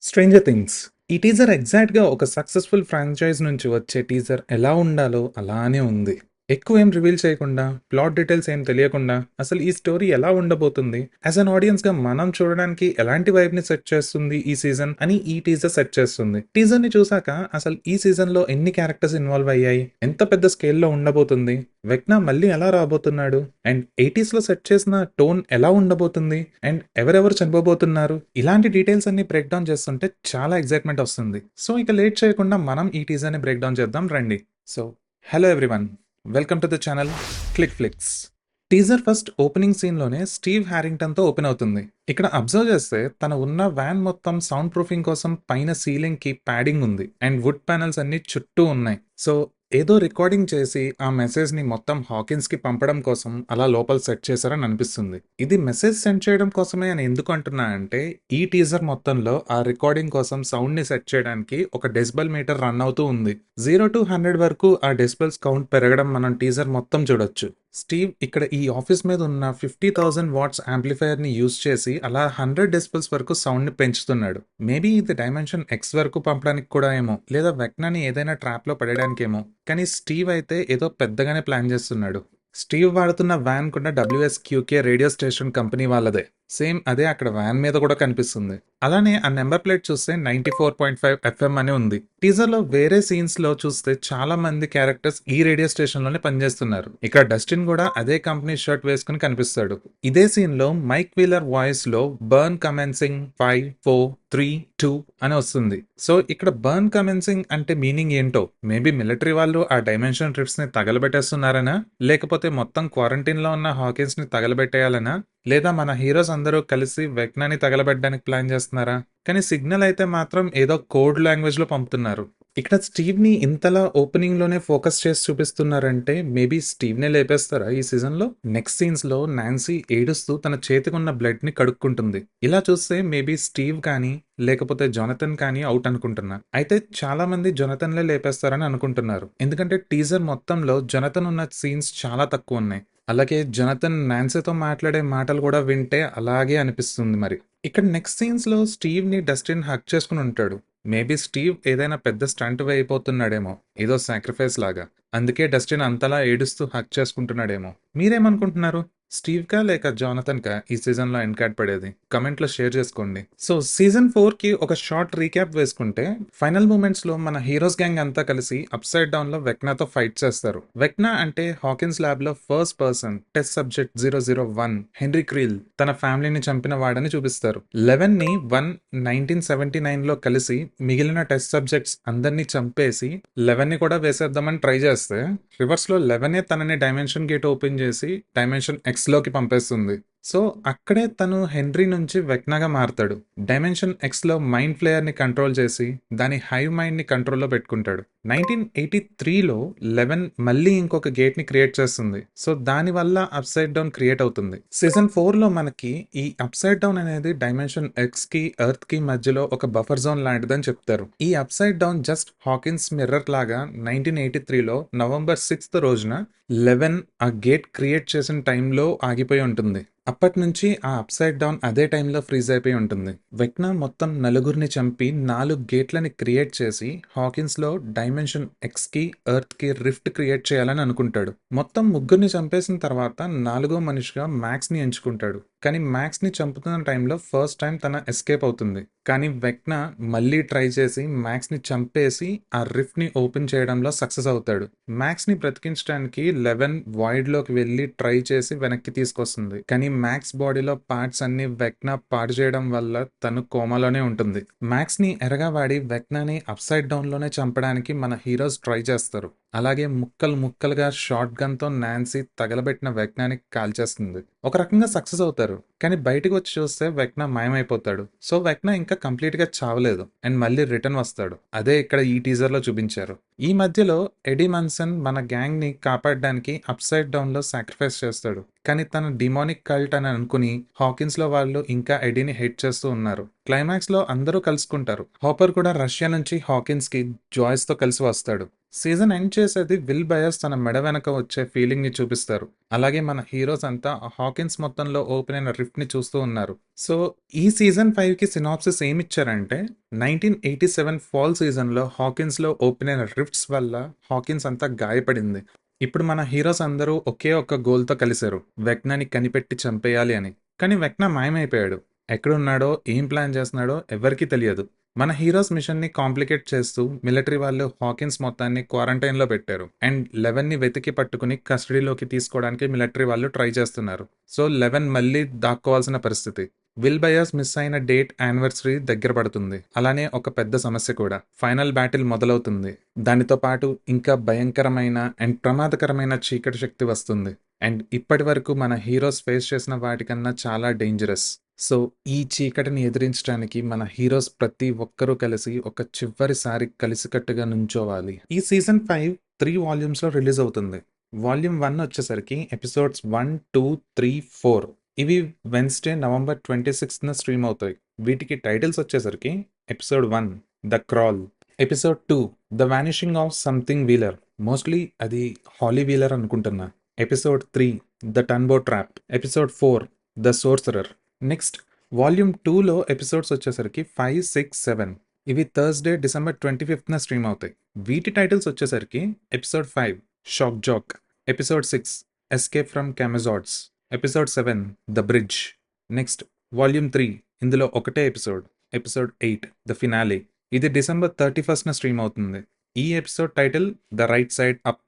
Stranger things. ఈ teaser ఎగ్జాక్ట్‌గా ఒక సక్సెస్‌ఫుల్ ఫ్రాంచైజ్ నుంచి వచ్చే టీజర్ ఎలా ఉండాలో అలానే ఉంది. ఎక్కువేం రివీల్ చేయకుండా, ప్లాట్ డీటెయిల్స్ ఏం తెలియకుండా, అసలు ఈ స్టోరీ ఎలా ఉండబోతుంది? యాస్ ఎన్ ఆడియన్స్‌గా మనం చూడడానికి ఎలాంటి వైబ్‌ని సెట్ చేస్తుంది ఈ సీజన్ అని ఈ టీజర్ సెట్ చేస్తుంది. టీజర్‌ని చూసాక అసలు ఈ సీజన్‌లో ఎన్ని క్యారెక్టర్స్ ఇన్వాల్వ్ అయ్యాయి? ఎంత పెద్ద స్కేల్‌లో ఉండబోతుంది? వెక్నా మళ్ళీ ఎలా రాబోతున్నాడు? అండ్ 80స్‌లో సెట్ చేసిన టోన్ ఎలా ఉండబోతుంది? అండ్ ఎవరెవరు చనిపోబోతున్నారు? ఇలాంటి డీటెయిల్స్ అన్ని బ్రేక్ డౌన్ చేస్తుంటే చాలా ఎక్సైట్‌మెంట్ వస్తుంది. సో ఇక లేట్ చేయకుండా మనం ఈ టీజర్‌ని బ్రేక్ డౌన్ చేద్దాం రండి. So hello everyone, welcome to the channel Click Flicks. Teaser first opening సీన్లోనే స్టీవ్ హ్యారింగ్టన్తో ఓపెన్ అవుతుంది. ఇక్కడ అబ్జర్వ్ చేస్తే తన ఉన్న వ్యాన్ మొత్తం సౌండ్ ప్రూఫింగ్ కోసం పైన సీలింగ్కి ప్యాడింగ్ ఉంది అండ్ వుడ్ ప్యానల్స్ అన్ని చుట్టూ ఉన్నాయి. సో ఏదో రికార్డింగ్ చేసి ఆ మెసేజ్ని మొత్తం హాకిన్స్కి పంపడం కోసం అలా లోపల సెట్ చేశారని అనిపిస్తుంది. ఇది మెసేజ్ సెండ్ చేయడం కోసమే అని ఎందుకు అంటున్నా అంటే ఈ టీజర్ మొత్తంలో ఆ రికార్డింగ్ కోసం సౌండ్ని సెట్ చేయడానికి ఒక డెసిబల్ మీటర్ రన్ అవుతూ ఉంది. 0 to 100 వరకు ఆ డెసిబల్స్ కౌంట్ పెరగడం మనం టీజర్ మొత్తం చూడొచ్చు. స్టీవ్ ఇక్కడ ఈ ఆఫీస్ మీద ఉన్న 50,000 వాట్స్ యాంప్లిఫైయర్ని యూజ్ చేసి అలా 100 డెసిబల్స్ వరకు సౌండ్ని పెంచుతున్నాడు. మేబీ ఇది డైమెన్షన్ ఎక్స్ వరకు పంపడానికి కూడా ఏమో, లేదా వెక్నాని ఏదైనా ట్రాప్లో పడడానికేమో. కానీ స్టీవ్ అయితే ఏదో పెద్దగానే ప్లాన్ చేస్తున్నాడు. స్టీవ్ వాడుతున్న వ్యాన్ కూడా WSQK రేడియో స్టేషన్ కంపెనీ వాళ్ళదే. సేమ్ అదే అక్కడ వ్యాన్ మీద కూడా కనిపిస్తుంది. అలానే ఆ నెంబర్ ప్లేట్ చూస్తే 94.5 FM అని ఉంది. టీజర్ లో వేరే సీన్స్ లో చూస్తే చాలా మంది క్యారెక్టర్స్ ఈ రేడియో స్టేషన్ లోనే పనిచేస్తున్నారు. ఇక్కడ డస్టిన్ కూడా అదే కంపెనీ షర్ట్ వేసుకుని కనిపిస్తాడు. ఇదే సీన్ లో మైక్ వీలర్ వాయిస్ లో బర్న్ కమెన్సింగ్ 5, 4, 3, 2 అని వస్తుంది. సో ఇక్కడ బర్న్ కమెన్సింగ్ అంటే మీనింగ్ ఏంటో, మేబీ మిలిటరీ వాళ్ళు ఆ డైమెన్షన్ ట్రిప్స్ ని తగలబెట్టేస్తున్నారనా, లేకపోతే మొత్తం క్వారంటైన్ లో ఉన్న హాకిన్స్ ని తగలబెట్టేయాలనా, లేదా మన హీరోస్ అందరూ కలిసి వెక్నాని తగలబెట్టడానికి ప్లాన్ చేస్తున్నారా? కానీ సిగ్నల్ అయితే మాత్రం ఏదో కోడ్ లాంగ్వేజ్ లో పంపుతున్నారు. ఇక్కడ స్టీవ్ ని ఇంతలా ఓపెనింగ్ లోనే ఫోకస్ చేసి చూపిస్తున్నారంటే మేబీ స్టీవ్ నే లేపేస్తారా ఈ సీజన్ లో? నెక్స్ట్ సీన్స్ లో నాన్సీ ఏడుస్తూ తన చేతికున్న బ్లడ్ ని కడుక్కుంటుంది. ఇలా చూస్తే మేబీ స్టీవ్ కానీ లేకపోతే జొనథన్ కానీ అవుట్ అనుకుంటున్నా. అయితే చాలా మంది జొనథన్లే లేపేస్తారని అనుకుంటున్నారు. ఎందుకంటే టీజర్ మొత్తంలో జొనథన్ ఉన్న సీన్స్ చాలా తక్కువ ఉన్నాయి. అలాగే జొనథన్ నాన్సీతో మాట్లాడే మాటలు కూడా వింటే అలాగే అనిపిస్తుంది మరి. ఇక్కడ నెక్స్ట్ సీన్స్ లో స్టీవ్ ని డస్టిన్ హక్ చేసుకుని ఉంటాడు. మేబీ స్టీవ్ ఏదైనా పెద్ద స్టంట్ వేయిపోతున్నాడేమో, ఏదో సాక్రిఫైస్ లాగా. అందుకే డస్టిన్ అంతలా ఏడుస్తూ హక్ చేసుకుంటున్నాడేమో. మీరేమనుకుంటున్నారు? స్టీవ్ కా లేక జానథన్ కా ఈ సీజన్ లో ఎండ్ కార్డ్ పడేది? కమెంట్ లో షేర్ చేసుకోండి. సో సీజన్ 4 కి ఒక షార్ట్ రీక్యాప్ వేసుకుంటే, ఫైనల్ మూమెంట్స్ లో మన హీరోస్ గ్యాంగ్ అంతా కలిసి అప్సైడ్ డౌన్ లో వెక్నాతో ఫైట్ చేస్తారు. వెక్నా అంటే హాకిన్స్ ల్యాబ్ లో first person test subject 001 Henry Creel తన ఫ్యామిలీని చంపిన వాడని చూపిస్తారు. 11 ని 1979 లో కలిసి మిగిలిన టెస్ట్ సబ్జెక్ట్స్ అందరినీ చంపేసి 11 ని కూడా వేసేద్దామని ట్రై చేస్తే రివర్స్ లో 11 తనని డైమెన్షన్ గేట్ ఓపెన్ చేసి డైమెన్షన్ ఎక్స్ లోకి పంపేస్తుంది. సో అక్కడే తను హెన్రీ నుంచి వెక్నాగా మారతాడు. డైమెన్షన్ ఎక్స్ లో మైండ్ ఫ్లేయర్ ని కంట్రోల్ చేసి దాని హైవ్ మైండ్ ని కంట్రోల్లో పెట్టుకుంటాడు. 1983లో 11 మళ్ళీ ఇంకొక గేట్ ని క్రియేట్ చేస్తుంది. సో దాని వల్ల అప్సైడ్ డౌన్ క్రియేట్ అవుతుంది. సీజన్ 4 లో మనకి ఈ అప్సైడ్ డౌన్ అనేది డైమెన్షన్ ఎక్స్ కి ఎర్త్ కి మధ్యలో ఒక బఫర్ జోన్ లాంటిదని చెప్తారు. ఈ upside down just Hawkins mirror లాగా 1983లో నవంబర్ 6th రోజున 11 ఆ గేట్ క్రియేట్ చేసిన టైంలో ఆగిపోయి ఉంటుంది. అప్పటి నుంచి ఆ అప్సైడ్ డౌన్ అదే టైంలో ఫ్రీజ్ అయిపోయి ఉంటుంది. వెక్నా మొత్తం నలుగురిని చంపి 4 గేట్లని క్రియేట్ చేసి హాకిన్స్ లో డైమెన్షన్ ఎక్స్ కి ఎర్త్ కి రిఫ్ట్ క్రియేట్ చేయాలని అనుకుంటాడు. మొత్తం ముగ్గురిని చంపేసిన తర్వాత 4వ మనిషిగా మ్యాక్స్ ని ఎంచుకుంటాడు. కానీ మ్యాక్స్ ని చంపుతున్న టైంలో ఫస్ట్ టైం తన ఎస్కేప్ అవుతుంది. కానీ వెక్నా మళ్ళీ ట్రై చేసి మ్యాక్స్ ని చంపేసి ఆ రిఫ్ట్ ని ఓపెన్ చేయడంలో సక్సెస్ అవుతాడు. మ్యాక్స్ ని బ్రతికించడానికి 11 వాయిడ్ లోకి వెళ్లి ట్రై చేసి వెనక్కి తీసుకొస్తుంది. కానీ మ్యాక్స్ బాడీలో పార్ట్స్ అన్ని వెక్నా పాడు చేయడం వల్ల తను కోమాలోనే ఉంటుంది. మ్యాక్స్ ని ఎరగా వాడి వెక్నాని అప్సైడ్ డౌన్ లోనే చంపడానికి మన హీరోస్ ట్రై చేస్తారు. అలాగే ముక్కలు ముక్కలుగా షార్ట్ గన్ తో నాన్సీ తగలబెట్టిన వెక్నాని కాల్చేస్తుంది. ఒక రకంగా సక్సెస్ అవుతారు. కానీ బయటకు వచ్చి చూస్తే వెక్నా మాయమైపోతాడు. సో వెక్నా ఇంకా కంప్లీట్ గా చావలేదు అండ్ మళ్ళీ రిటర్న్ వస్తాడు. అదే ఇక్కడ ఈ టీజర్ లో చూపించారు. ఈ మధ్యలో ఎడీ మన్సన్ మన గ్యాంగ్ ని కాపాడడానికి అప్సైడ్ డౌన్ లో సాక్రిఫైస్ చేస్తాడు. కానీ తన డిమానిక్ కల్ట్ అని అనుకుని హాకిన్స్ లో వాళ్ళు ఇంకా ఎడీని హెట్ చేస్తూ ఉన్నారు. క్లైమాక్స్ లో అందరూ కలుసుకుంటారు. హాపర్ కూడా రష్యా నుంచి హాకిన్స్ కి జాయ్స్ తో కలిసి వస్తాడు. సీజన్ ఎండ్ చేసేది విల్ బయర్స్ తన మెడ వెనక వచ్చే ఫీలింగ్‌ని చూపిస్తారు. అలాగే మన హీరోస్ అంతా ఆ హాకిన్స్ మొత్తంలో ఓపెన్ అయిన రిఫ్ట్‌ని చూస్తూ ఉన్నారు. సో, ఈ సీజన్ 5కి సినాప్సిస్ ఏమిచ్చారంటే 1987 ఫాల్ సీజన్‌లో హాకిన్స్‌లో ఓపెన్ అయిన రిఫ్ట్స్ వల్ల హాకిన్స్ అంతా గాయపడింది. ఇప్పుడు మన హీరోస్ అందరూ ఒకే ఒక్క గోల్‌తో కలిసారు. వెక్నాని కనిపెట్టి చంపేయాలి అని. కానీ వెక్నా మాయమైపోయాడు. ఎక్కడున్నాడో, ఏం ప్లాన్ చేస్తున్నాడో ఎవ్వరికీ తెలియదు. మన హీరోస్ మిషన్ని కాంప్లికేట్ చేస్తూ మిలిటరీ వాళ్ళు హాకిన్స్ మొత్తాన్ని క్వారంటైన్‌లో పెట్టారు. అండ్ 11ని వెతికి పట్టుకుని కస్టడీలోకి తీసుకోవడానికి మిలిటరీ వాళ్ళు ట్రై చేస్తున్నారు. సో 11 మళ్ళీ దాక్కోవాల్సిన పరిస్థితి. విల్ బయర్స్ మిస్ అయిన డేట్ యానివర్సరీ దగ్గర పడుతుంది. అలానే ఒక పెద్ద సమస్య కూడా. ఫైనల్ బ్యాటిల్ మొదలవుతుంది. దానితో పాటు ఇంకా భయంకరమైన అండ్ ప్రమాదకరమైన చీకటి శక్తి వస్తుంది. అండ్ ఇప్పటి వరకు మన హీరోస్ ఫేస్ చేసిన వాటికన్నా చాలా డేంజరస్. సో, ఈ చీకటిని ఎదిరించడానికి మన హీరోస్ ప్రతి ఒక్కరూ కలిసి ఒక చివరిసారి కలిసికట్టుగా నుంచోవాలి. ఈ సీజన్ 5 3 వాల్యూమ్స్‌లో రిలీజ్ అవుతుంది. వాల్యూమ్ 1 వచ్చేసరికి ఎపిసోడ్స్ 1, 2, 3, 4 ఇవి వెన్స్‌డే నవంబర్ 26న స్ట్రీమ్ అవుతాయి. వీటికి టైటిల్స్ వచ్చేసరికి episode 1 the crawl, episode 2 the vanishing of something Wheeler, mostly అది హాలీ వీలర్ అనుకుంటున్నా. Episode 3 the Turnbow trap, episode 4 the sorcerer. Next volume 2లో ఎపిసోడ్స్ వచ్చేసరికి 5, 6, 7 ఇవి థర్స్డే డిసెంబర్ 25న స్ట్రీమ్ అవుతాయి. వీటి టైటిల్స్ వచ్చేసరికి episode 5 shock jock, episode 6 escape from Camazotz, episode 7 the bridge. Next volume 3 ఇందులో ఒకటే ఎపిసోడ్, ఎపిసోడ్ 8 ద ఫినాలే. ఇది డిసెంబర్ 31న స్ట్రీమ్ అవుతుంది. ఈ episode title the right side up.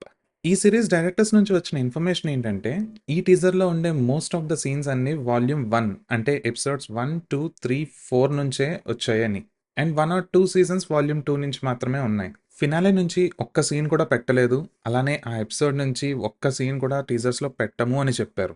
ఈ సిరీస్ డైరెక్టర్స్ నుంచి వచ్చిన ఇన్ఫర్మేషన్ ఏంటంటే ఈ టీజర్లో ఉండే మోస్ట్ ఆఫ్ ద సీన్స్ అన్ని వాల్యూమ్ 1 అంటే ఎపిసోడ్స్ 1, 2, 3, 4 నుంచే వచ్చాయని. అండ్ 1 ఆర్ 2 సీజన్స్ వాల్యూమ్ 2 నుంచి మాత్రమే ఉన్నాయి. ఫినాలే నుంచి ఒక్క సీన్ కూడా పెట్టలేదు. అలానే ఆ ఎపిసోడ్ నుంచి ఒక్క సీన్ కూడా టీజర్స్లో పెట్టము అని చెప్పారు.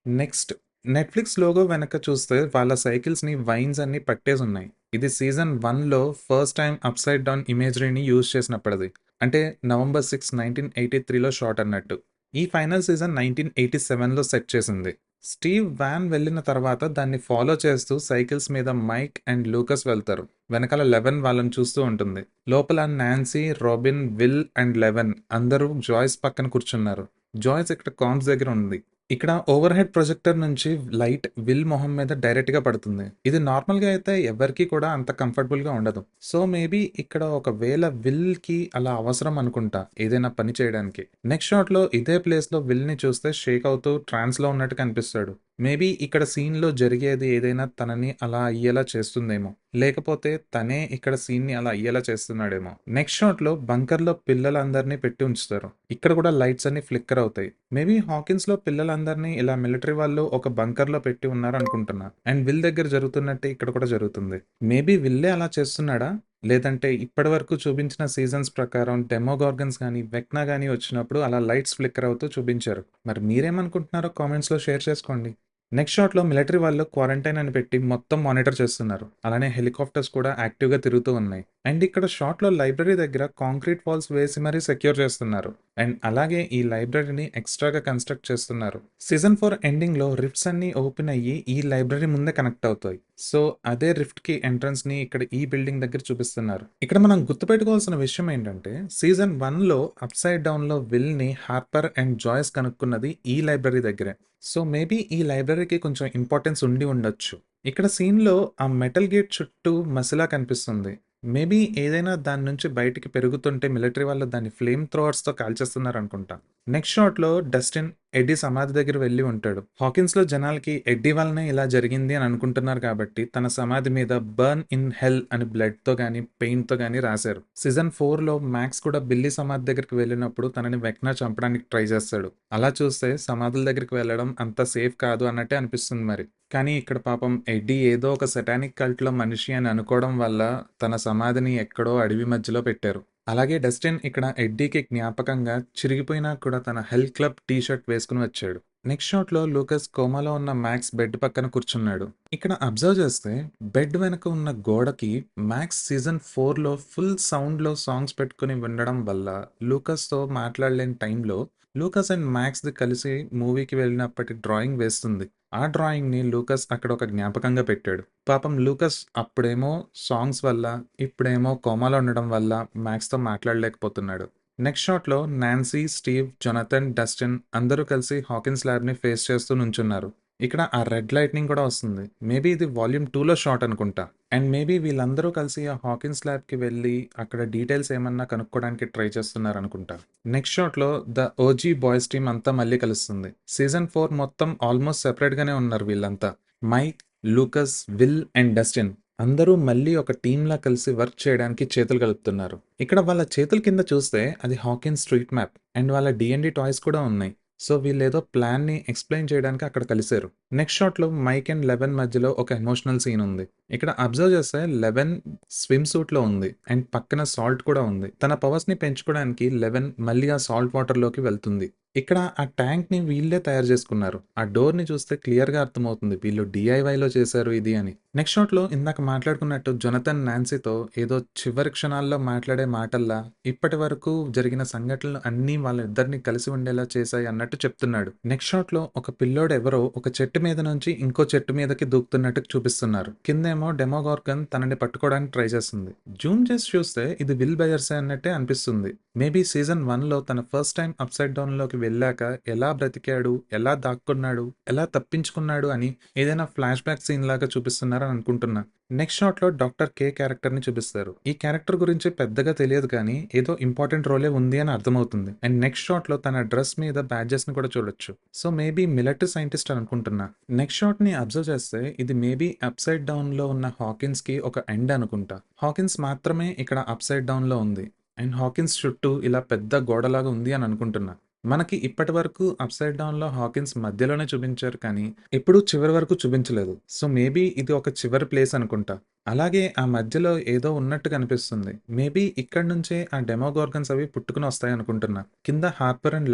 నెక్స్ట్ నెట్‌ఫ్లిక్స్ లోగో వెనక చూస్తే వాళ్ళ సైకిల్స్‌ని వైన్స్ అన్నీ పట్టేసున్నాయి. ఇది సీజన్ 1లో ఫస్ట్ టైమ్ అప్‌సైడ్ డౌన్ ఇమేజరీని యూజ్ చేసినప్పుడది. అంటే నవంబర్ 6, 1983లో షాట్ అన్నట్టు. ఈ ఫైనల్ సీజన్ 1987లో సెట్ చేసింది. స్టీవ్ వాన్ వెళ్ళిన తర్వాత దాన్ని ఫాలో చేస్తూ సైకిల్స్ మీద మైక్ అండ్ లూకస్ వెళ్తారు. వెనకాల 11 వాళ్ళని చూస్తూ ఉంటుంది. లోపల నాన్సీ, రాబిన్, విల్ అండ్ 11 అందరూ జాయ్స్ పక్కన కూర్చున్నారు. జాయ్స్ ఇక్కడ కాన్స్ దగ్గర ఉంది. ఇక్కడ ఓవర్ హెడ్ ప్రొజెక్టర్ నుంచి లైట్ విల్ మొహం మీద డైరెక్ట్ గా పడుతుంది. ఇది నార్మల్ గా అయితే ఎవరికి కూడా అంత కంఫర్టబుల్ గా ఉండదు. సో మేబీ ఇక్కడ ఒకవేళ విల్ కి అలా అవసరం అనుకుంటా ఏదైనా పని చేయడానికి. నెక్స్ట్ షాట్ లో ఇదే ప్లేస్ లో విల్ ని చూస్తే షేక్ అవుతూ ట్రాన్స్ లో ఉన్నట్టు కనిపిస్తాడు. మేబీ ఇక్కడ సీన్ లో జరిగేది ఏదైనా తనని అలా అయ్యేలా చేస్తుందేమో, లేకపోతే తనే ఇక్కడ సీన్ ని అలా అయ్యేలా చేస్తున్నాడేమో. నెక్స్ట్ షాట్ లో బంకర్ లో పిల్లలందరినీ పెట్టి ఉంచుతారు. ఇక్కడ కూడా లైట్స్ అన్ని ఫ్లిక్కర్ అవుతాయి. మేబీ హాకిన్స్ లో పిల్లలందరినీ ఇలా మిలిటరీ వాళ్ళు ఒక బంకర్ లో పెట్టి ఉన్నారు అనుకుంటున్నా. అండ్ విల్ దగ్గర జరుగుతున్నట్టే ఇక్కడ కూడా జరుగుతుంది. మేబీ విల్లే అలా చేస్తున్నాడా, లేదంటే ఇప్పటి వరకు చూపించిన సీజన్స్ ప్రకారం డెమోగార్గన్స్ కానీ వెక్నా కానీ వచ్చినప్పుడు అలా లైట్స్ ఫ్లిక్కర్ అవుతూ చూపించారు. మరి మీరేమనుకుంటున్నారో కామెంట్స్లో షేర్ చేసుకోండి. నెక్స్ట్ షాట్లో మిలిటరీ వాళ్ళు క్వారంటైన్ అని పెట్టి మొత్తం మానిటర్ చేస్తున్నారు. అలానే హెలికాప్టర్స్ కూడా యాక్టివ్గా తిరుగుతూ ఉన్నాయి. అండ్ ఇక్కడ షాట్లో లైబ్రరీ దగ్గర కాంక్రీట్ వాల్స్ వేసి మరీ సెక్యూర్ చేస్తున్నారు. అండ్ అలాగే ఈ లైబ్రరీని ఎక్స్ట్రాగా కన్స్ట్రక్ట్ చేస్తున్నారు. సీజన్ 4 ఎండింగ్లో రిఫ్ట్స్ అన్ని ఓపెన్ అయ్యి ఈ లైబ్రరీ ముందే కనెక్ట్ అవుతాయి. సో అదే రిఫ్ట్ కి ఎంట్రన్స్ ని ఇక్కడ ఈ బిల్డింగ్ దగ్గర చూపిస్తున్నారు. ఇక్కడ మనం గుర్తుపెట్టుకోవాల్సిన విషయం ఏంటంటే సీజన్ 1లో అప్సైడ్ డౌన్ లో విల్ ని హార్పర్ అండ్ జాయ్స్ కనుక్కున్నది ఈ లైబ్రరీ దగ్గరే. సో మేబీ ఈ లైబ్రరీకి కొంచెం ఇంపార్టెన్స్ ఉండి ఉండొచ్చు. ఇక్కడ సీన్లో ఆ మెటల్ గేట్ చుట్టూ మసిలా కనిపిస్తుంది. మేబీ ఏదైనా దాని నుంచి బయటికి పెరుగుతుంటే మిలిటరీ వాళ్ళు దాన్ని ఫ్లేమ్ థ్రోవర్స్తో కాల్చేస్తున్నారు అనుకుంటా. నెక్స్ట్ షాట్లో డస్టిన్ ఎడ్డీ సమాధి దగ్గర వెళ్ళి ఉంటాడు. హాకిన్స్లో జనాలకి ఎడ్డీ వల్లనే ఇలా జరిగింది అని అనుకుంటున్నారు కాబట్టి తన సమాధి మీద బర్న్ ఇన్ హెల్ అని బ్లడ్తో కానీ పెయింట్తో కానీ రాశారు. సీజన్ 4లో మ్యాక్స్ కూడా బిల్లీ సమాధి దగ్గరికి వెళ్ళినప్పుడు తనని వెక్నా చంపడానికి ట్రై చేస్తాడు. అలా చూస్తే సమాధుల దగ్గరికి వెళ్ళడం అంత సేఫ్ కాదు అన్నట్టే అనిపిస్తుంది మరి. కానీ ఇక్కడ పాపం ఎడ్డీ ఏదో ఒక సెటానిక్ కల్ట్లో మనిషి అని అనుకోవడం వల్ల తన సమాధిని ఎక్కడో అడవి మధ్యలో పెట్టారు. అలాగే డస్టిన్ ఇక్కడ ఎడ్డీకి జ్ఞాపకంగా చిరిగిపోయినా కూడా తన హెల్త్ క్లబ్ టీ షర్ట్ వేసుకుని వచ్చాడు. నెక్స్ట్ షాట్లో లూకస్ కోమాలో ఉన్న మ్యాక్స్ బెడ్ పక్కన కూర్చున్నాడు. ఇక్కడ అబ్జర్వ్ చేస్తే బెడ్ వెనక ఉన్న గోడకి మ్యాక్స్ సీజన్ 4లో ఫుల్ సౌండ్లో సాంగ్స్ పెట్టుకుని వినడం వల్ల లూకస్తో మాట్లాడలేని టైంలో లూకస్ అండ్ మ్యాక్స్ది కలిసి మూవీకి వెళ్ళినప్పటి డ్రాయింగ్ వేస్తుంది. ఆ డ్రాయింగ్ని లూకస్ అక్కడ ఒక జ్ఞాపకంగా పెట్టాడు. పాపం లూకస్ అప్పుడేమో సాంగ్స్ వల్ల, ఇప్పుడేమో కోమాలో ఉండడం వల్ల మ్యాక్స్తో మాట్లాడలేకపోతున్నాడు. నెక్స్ట్ షాట్‌లో నాన్సీ, స్టీవ్, జొనాథన్, డస్టిన్ అందరూ కలిసి హాకిన్స్ ల్యాబ్‌ని ఫేస్ చేస్తూ నుంచున్నారు. ఇక్కడ ఆ రెడ్ లైట్నింగ్ కూడా వస్తుంది. మేబీ ఇది వాల్యూమ్ 2లో షాట్ అనుకుంటా. అండ్ మేబీ వీళ్ళందరూ కలిసి ఆ హాకిన్స్ ల్యాబ్‌కి వెళ్ళి అక్కడ డీటెయిల్స్ ఏమన్నా కనుక్కోవడానికి ట్రై చేస్తున్నారనుకుంటా. నెక్స్ట్ షాట్‌లో ద ఓజీ బాయ్స్ టీమ్ అంతా మళ్ళీ కలుస్తుంది. సీజన్ 4 మొత్తం ఆల్మోస్ట్ సెపరేట్‌గానే ఉన్నారు వీళ్ళంతా. మైక్, లూకస్, విల్ అండ్ డస్టిన్ అందరూ మళ్ళీ ఒక టీమ్‌లా కలిసి వర్క్ చేయడానికి చేతులు కలుపుతున్నారు. ఇక్కడ వాళ్ళ చేతుల కింద చూస్తే అది హాకిన్స్ స్ట్రీట్ మ్యాప్ అండ్ వాళ్ళ డి&డి టాయ్స్ కూడా ఉన్నాయి. సో వీళ్ళేదో ప్లాన్‌ని ఎక్స్‌ప్లెయిన్ చేయడానికి అక్కడ కలిసారు. నెక్స్ట్ షాట్‌లో మైక్ అండ్ లెవెన్ మధ్యలో ఒక ఎమోషనల్ సీన్ ఉంది. ఇక్కడ అబ్జర్వ్ చేస్తే లెవెన్ స్విమ్ సూట్‌లో ఉంది అండ్ పక్కన సాల్ట్ కూడా ఉంది. తన పవర్స్‌ని పెంచుకోవడానికి లెవెన్ మళ్ళీ ఆ సాల్ట్ వాటర్‌లోకి వెళ్తుంది. ఇక్కడ ఆ ట్యాంక్‌ని వీళ్ళే తయారు చేసుకున్నారు. ఆ డోర్‌ని చూస్తే క్లియర్‌గా అర్థమవుతుంది. వీళ్ళు డీఐవైలో చేశారు ఇది అని. నెక్స్ట్ షాట్‌లో ఇందాక మాట్లాడుకున్నట్టు జొనాథన్ నాన్సీతో ఏదో చివరి క్షణాల్లో మాట్లాడే మాటల్లా ఇప్పటి వరకు జరిగిన సంఘటనలు అన్నీ వాళ్ళిద్దరిని కలిసి ఉండేలా చేశాయి అన్నట్టు చెప్తున్నాడు. నెక్స్ట్ షాట్‌లో ఒక పిల్లోడు ఎవరో ఒక చెట్టు మీద నుంచి ఇంకో చెట్టు మీదకి దూకుతున్నట్టు చూపిస్తున్నారు. కిందేమో డెమోగార్గన్ తనని పట్టుకోవడానికి ట్రై చేస్తుంది. జూమ్ చేసి చూస్తే ఇది విల్ బయర్సే అన్నట్టే అనిపిస్తుంది. మేబీ సీజన్ 1లో తన ఫస్ట్ టైం అప్సైడ్ డౌన్‌లోకి వెళ్ళాక ఎలా బ్రతికాడు, ఎలా దాక్కున్నాడు, ఎలా తప్పించుకున్నాడు అని ఏదైనా ఫ్లాష్ బ్యాక్ సీన్ లాగా చూపిస్తున్నారని అనుకుంటున్నా. నెక్స్ట్ షాట్‌లో డాక్టర్ కే క్యారెక్టర్‌ని చూపిస్తారు. ఈ క్యారెక్టర్ గురించి పెద్దగా తెలియదు కానీ ఏదో ఇంపార్టెంట్ రోలే ఉంది అని అర్థమవుతుంది. అండ్ నెక్స్ట్ షాట్‌లో తన డ్రెస్ మీద బ్యాడ్జెస్‌ని కూడా చూడొచ్చు. సో మేబీ మిలిటరీ సైంటిస్ట్ అని అనుకుంటున్నా. నెక్స్ట్ షాట్‌ని అబ్జర్వ్ చేస్తే ఇది మేబీ అప్సైడ్ డౌన్‌లో ఉన్న హాకిన్స్‌కి ఒక ఎండ్ అనుకుంటా. హాకిన్స్ మాత్రమే ఇక్కడ అప్సైడ్ డౌన్‌లో ఉంది. అండ్ హాకిన్స్ చుట్టూ ఇలా పెద్ద గోడలాగా ఉంది అని అనుకుంటున్నా. మనకి ఇప్పటి వరకు అప్సైడ్ డౌన్‌లో హాకిన్స్ మధ్యలోనే చూపించారు కానీ ఎప్పుడూ చివరి వరకు చూపించలేదు. సో మేబీ ఇది ఒక చివరి ప్లేస్ అనుకుంటా. అలాగే ఆ మధ్యలో ఏదో ఉన్నట్టుగా అనిపిస్తుంది. మేబీ ఇక్కడి నుంచే ఆ డెమోగార్గన్స్ అవి పుట్టుకొని వస్తాయి అనుకుంటున్నా. కింద హార్పర్ అండ్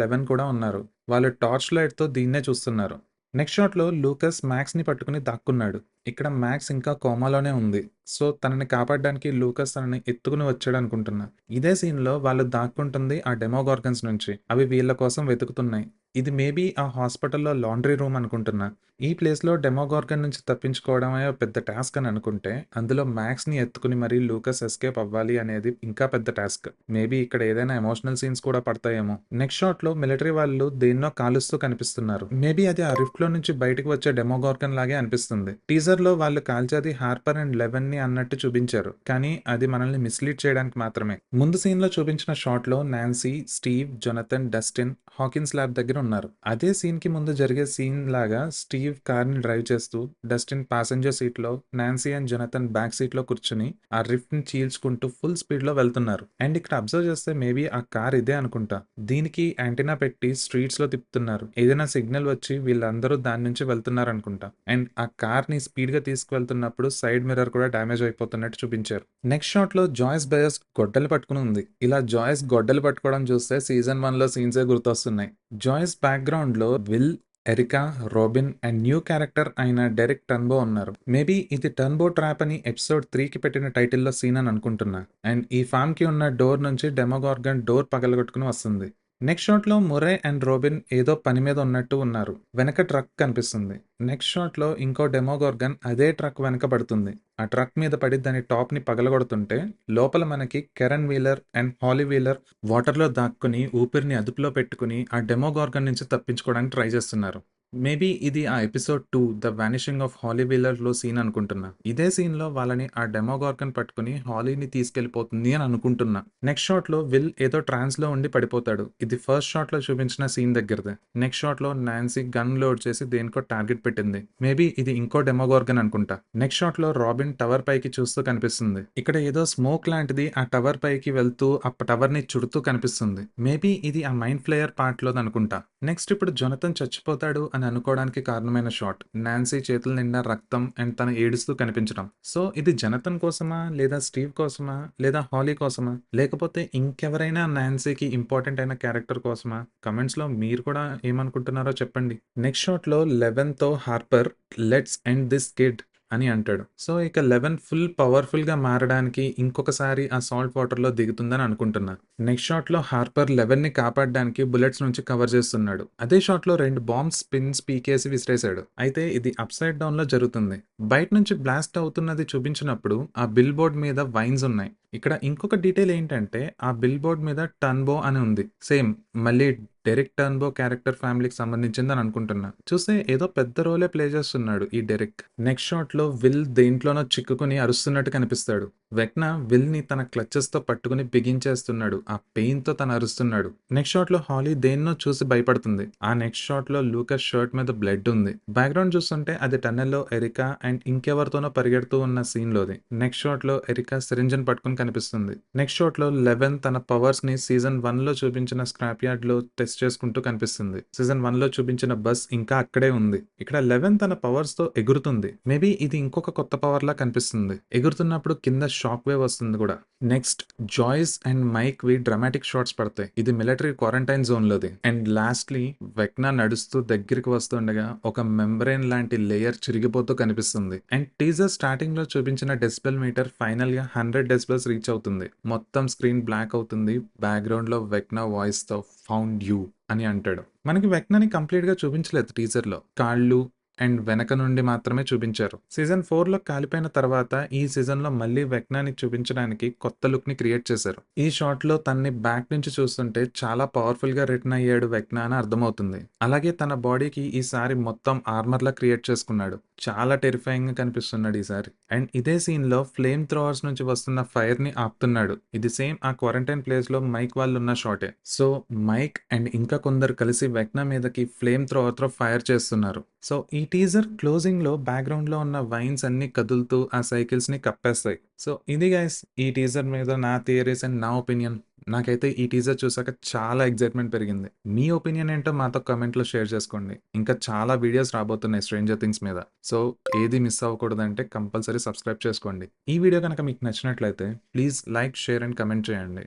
లెవెన్ కూడా ఉన్నారు. వాళ్ళు టార్చ్ లైట్‌తో దీన్నే చూస్తున్నారు. నెక్స్ట్ షాట్‌లో లూకస్ మ్యాక్స్‌ని పట్టుకొని దాక్కున్నాడు. ఇక్కడ మ్యాక్స్ ఇంకా కోమాలోనే ఉంది. సో తనని కాపాడడానికి లూకస్ తనని ఎత్తుకుని వచ్చాడనుకుంటున్నా. ఇదే సీన్‌లో వాళ్ళు దాక్కుంటుంది ఆ డెమోగార్గన్స్ నుంచి. అవి వీళ్ళ కోసం వెతుకుతున్నాయి. ఇది మేబీ ఆ హాస్పిటల్‌లో లాండ్రీ రూమ్ అనుకుంటున్నా. ఈ ప్లేస్‌లో డెమోగార్గన్ నుంచి తప్పించుకోవడమే పెద్ద టాస్క్ అని అనుకుంటే, అందులో మ్యాక్స్‌ని ఎత్తుకుని మరీ లూకస్ ఎస్కేప్ అవ్వాలి అనేది ఇంకా పెద్ద టాస్క్. మేబీ ఇక్కడ ఏదైనా ఎమోషనల్ సీన్స్ కూడా పడతాయేమో. నెక్స్ట్ షాట్‌లో మిలిటరీ వాళ్ళు దేన్నో కాలుస్తూ కనిపిస్తున్నారు. మేబీ అది ఆ రిఫ్ట్‌లో నుంచి బయటకు వచ్చే డెమోగార్గన్ లాగే అనిపిస్తుంది. టీజర్‌లో వాళ్ళు కాల్చేది హార్పర్ అండ్ లెవెన్‌ని అన్నట్టు చూపించారు. కానీ అది మనల్ని మిస్‌లీడ్ చేయడానికి మాత్రమే. ముందు సీన్‌లో చూపించిన షాట్‌లో Nancy, Steve, Jonathan, Dustin Hawkins lab దగ్గర ఉన్నారు. అదే సీన్‌కి ముందు జరిగే సీన్ లాగా స్టీవ్ కార్‌ని డ్రైవ్ చేస్తూ, డస్టిన్ ప్యాసింజర్ సీట్‌లో, నాన్సీ అండ్ జొనాథన్ బ్యాక్ సీట్‌లో కూర్చుని ఆ రిఫ్ట్‌ని చీల్చుకుంటూ ఫుల్ స్పీడ్‌లో వెళ్తున్నారు. అండ్ ఇక్కడ అబ్జర్వ్ చేస్తే మేబీ ఆ కార్ ఇదే అనుకుంటా. దీనికి యాంటెన్నా పెట్టి స్ట్రీట్స్‌లో తిప్పుతున్నారు. ఏదైనా సిగ్నల్ వచ్చి వీళ్ళందరూ దాని నుంచి వెళ్తున్నారనుకుంటా. అండ్ ఆ కార్‌ని స్పీడ్‌గా తీసుకువెళ్తున్నప్పుడు సైడ్ మిర్రర్ కూడా డ్యామేజ్ అయిపోతున్నట్టు చూపించారు. నెక్స్ట్ షాట్‌లో జాయిస్ బయర్స్ గొడ్డలి పట్టుకుని ఉంది. ఇలా జాయిస్ గొడ్డలి పట్టుకోవడం చూస్తే సీజన్ 1లో సీన్సే గుర్తొస్తున్నాయి. జాయిస్ బ్యాక్‌గ్రౌండ్‌లో Will, Erica, Robin and new character అయిన డెరిక్ టర్న్బో ఉన్నారు. మేబీ ఇది టర్న్బో ట్రాప్ అని ఎపిసోడ్ 3కి పెట్టిన టైటిల్లో సీన్ అని అనుకుంటున్నా. అండ్ ఈ ఫామ్ కి ఉన్న డోర్ నుంచి డెమోగార్గన్ డోర్ పగలగొట్టుకుని వస్తుంది. నెక్స్ట్ షాట్లో మురే అండ్ రోబిన్ ఏదో పని మీద ఉన్నట్టు ఉన్నారు. వెనక ట్రక్ కనిపిస్తుంది. నెక్స్ట్ షాట్లో ఇంకో డెమోగార్గన్ అదే ట్రక్ వెనక పడుతుంది. ఆ ట్రక్ మీద పడి దాని టాప్ ని పగలగొడుతుంటే లోపల మనకి కెరన్ వీలర్ అండ్ హాలీ వీలర్ వాటర్లో దాక్కుని ఊపిరిని అదుపులో పెట్టుకుని ఆ డెమోగార్గన్ నుంచి తప్పించుకోవడానికి ట్రై చేస్తున్నారు. మేబీ ఇది ఆ episode 2 the vanishing of holly wheeler లో సీన్ అనుకుంటున్నా. ఇదే సీన్ లో వాళ్ళని ఆ డెమోగార్గన్ పట్టుకుని హాలీని తీసుకెళ్లిపోతుంది అని అనుకుంటున్నా. నెక్స్ట్ షాట్ లో విల్ ఏదో ట్రాన్స్ లో ఉండి పడిపోతాడు. ఇది ఫస్ట్ షాట్ లో చూపించిన సీన్ దగ్గరదే. నెక్స్ట్ షాట్ లో నాన్సీ గన్ లోడ్ చేసి దేనికో టార్గెట్ పెట్టింది. మేబీ ఇది ఇంకో డెమోగార్గన్ అనుకుంటా. నెక్స్ట్ షాట్ లో రాబిన్ టవర్ పైకి చూస్తూ కనిపిస్తుంది. ఇక్కడ ఏదో స్మోక్ లాంటిది ఆ టవర్ పైకి వెళ్తూ ఆ టవర్ ని చుడుతూ కనిపిస్తుంది. మేబీ ఇది ఆ మైండ్ ఫ్లేయర్ పార్ట్ లో అనుకుంటా. నెక్స్ట్ ఇప్పుడు జొనథన్ చచ్చిపోతాడు అని అనుకోవడానికి కారణమైన షాట్. నాన్సీ చేతుల నిండా రక్తం అండ్ తను ఏడుస్తూ కనిపించడం. సో ఇది జొనథన్ కోసమా, లేదా స్టీవ్ కోసమా, లేదా హాలీ కోసమా, లేకపోతే ఇంకెవరైనా నాన్సీకి ఇంపార్టెంట్ అయిన క్యారెక్టర్ కోసమా? కమెంట్స్ లో మీరు కూడా ఏమనుకుంటున్నారో చెప్పండి. నెక్స్ట్ షాట్ లో లెవెన్ తో Harper let's end this kid అని అంటాడు. సో ఇక లెవెన్ ఫుల్ పవర్ఫుల్ గా మారడానికి ఇంకొకసారి ఆ సాల్ట్ వాటర్ లో దిగుతుందని అనుకుంటున్నా. నెక్స్ట్ షాట్ లో హార్పర్ లెవెన్ ని కాపాడడానికి బుల్లెట్స్ నుంచి కవర్ చేస్తున్నాడు. అదే షాట్ లో 2 బాంబ్స్ స్పిన్స్ పీకేసి విసిరేశాడు. అయితే ఇది అప్సైడ్ డౌన్ లో జరుగుతుంది. బయట నుంచి బ్లాస్ట్ అవుతున్నది చూపించినప్పుడు ఆ బిల్ బోర్డ్ మీద వైన్స్ ఉన్నాయి. ఇక్కడ ఇంకొక డీటెయిల్ ఏంటంటే, ఆ బిల్ బోర్డ్ మీద టర్న్‌బో అని ఉంది. సేమ్ మళ్ళీ డెరెక్ టర్న్‌బో క్యారెక్టర్ ఫ్యామిలీకి సంబంధించిందని అనుకుంటున్నా. చూస్తే ఏదో పెద్ద రోలే ప్లే చేస్తున్నాడు ఈ డెరెక్. నెక్స్ట్ షాట్‌లో విల్ దేంట్లోనో చిక్కుకొని అరుస్తున్నట్టు కనిపిస్తాడు. వెక్నా విల్‌ని తన క్లచెస్‌తో పట్టుకొని బిగించేస్తున్నాడు. ఆ పెయిన్‌తో తను అరుస్తున్నాడు. నెక్స్ట్ షాట్‌లో హాలీ దేన్నో చూసి భయపడుతుంది. ఆ నెక్స్ట్ షాట్‌లో లూకస్ షర్ట్ మీద బ్లడ్ ఉంది. బ్యాక్‌గ్రౌండ్ చూస్తుంటే అది టన్నెల్‌లో ఎరికా అండ్ ఇంకెవరితోనో పరిగెడుతూ ఉన్న సీన్‌లోది. నెక్స్ట్ షాట్‌లో ఎరికా సిరింజ్‌ని పట్టుకొని కనిపిస్తుంది. నెక్స్ట్ షాట్‌లో లెవెన్ తన పవర్స్‌ని సీజన్ 1లో చూపించిన స్క్రాప్ యార్డ్‌లో టెస్ట్ చేసుకుంటూ కనిపిస్తుంది. సీజన్ 1లో చూపించిన బస్ ఇంకా అక్కడే ఉంది. ఇక్కడ లెవెన్ తన పవర్స్‌తో ఎగురుతుంది. మేబీ ఇది ఇంకొక కొత్త పవర్‌లా కనిపిస్తుంది. ఎగురుతున్నప్పుడు కింద షాక్ వేవ్ వస్తుంది కూడా. నెక్స్ట్ జాయ్స్ అండ్ మైక్‌వి డ్రామాటిక్ షాట్స్ పడతాయి. ఇది మిలిటరీ క్వారంటైన్ జోన్‌లోది. అండ్ లాస్ట్‌లీ వెక్నా నడుస్తూ దగ్గరికి వస్తుండగా ఒక మెంబ్రేన్ లాంటి లేయర్ చిరిగిపోతూ కనిపిస్తుంది. అండ్ టీజర్ స్టార్టింగ్‌లో చూపించిన డెసిబెల్ మీటర్ ఫైనల్‌గా 100 డెసిబెల్స్ రీచ్ అవుతుంది. మొత్తం స్క్రీన్ బ్లాక్ అవుతుంది. బ్యాక్‌గ్రౌండ్‌లో వెక్నా వాయిస్‌తో ఫౌండ్ యూ అని అంటాడు. మనకి వెక్నాని కంప్లీట్‌గా చూపించలేదు టీజర్‌లో. కాళ్ళు అండ్ వెనక నుండి మాత్రమే చూపించారు. సీజన్ 4లో కాలిపోయిన తర్వాత ఈ సీజన్‌లో మళ్ళీ వెక్నాని చూపించడానికి కొత్త లుక్‌ని క్రియేట్ చేశారు. ఈ షాట్‌లో తనని బ్యాక్ నుంచి చూస్తుంటే చాలా పవర్‌ఫుల్‌గా రిటర్న్ అయ్యాడు వెక్నా అని అర్థమవుతుంది. అలాగే తన బాడీకి ఈసారి మొత్తం ఆర్మర్‌లా క్రియేట్ చేసుకున్నాడు. చాలా టెరిఫైయింగ్‌గా కనిపిస్తున్నాడు ఈసారి. అండ్ ఇదే సీన్‌లో ఫ్లేమ్ థ్రోవర్స్ నుంచి వస్తున్న ఫైర్‌ని ఆపుతున్నాడు. ఇది సేమ్ ఆ క్వారంటైన్ ప్లేస్‌లో మైక్ వాళ్ళున్న షాటే. సో మైక్ అండ్ ఇంకా కొందరు కలిసి వెక్నా మీదకి ఫ్లేమ్ థ్రోవర్‌తో ఫైర్ చేస్తున్నారు. సో ఈ టీజర్ క్లోజింగ్‌లో బ్యాక్‌గ్రౌండ్‌లో ఉన్న వైన్స్ అన్నీ కదులుతూ ఆ సైకిల్స్‌ని కప్పేస్తాయి. సో ఇది గైస్ ఈ టీజర్ మీద నా థియరీస్ అండ్ నా ఒపీనియన్. నాకైతే ఈ టీజర్ చూసాక చాలా ఎక్సైట్‌మెంట్ పెరిగింది. మీ ఒపీనియన్ ఏంటో మాతో కామెంట్‌లో షేర్ చేసుకోండి. ఇంకా చాలా వీడియోస్ రాబోతున్నాయి 'స్ట్రేంజర్ థింగ్స్' మీద. సో ఏది మిస్ అవ్వకూడదంటే కంపల్సరీ సబ్స్క్రైబ్ చేసుకోండి. ఈ వీడియో గనక మీకు నచ్చినట్లయితే please like, share and comment చేయండి.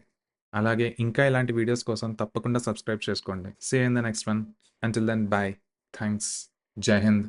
అలాగే ఇంకా ఇలాంటి వీడియోస్ కోసం తప్పకుండా సబ్స్క్రైబ్ చేసుకోండి. See you in the next one. Until then bye. Thanks. Jai Hind.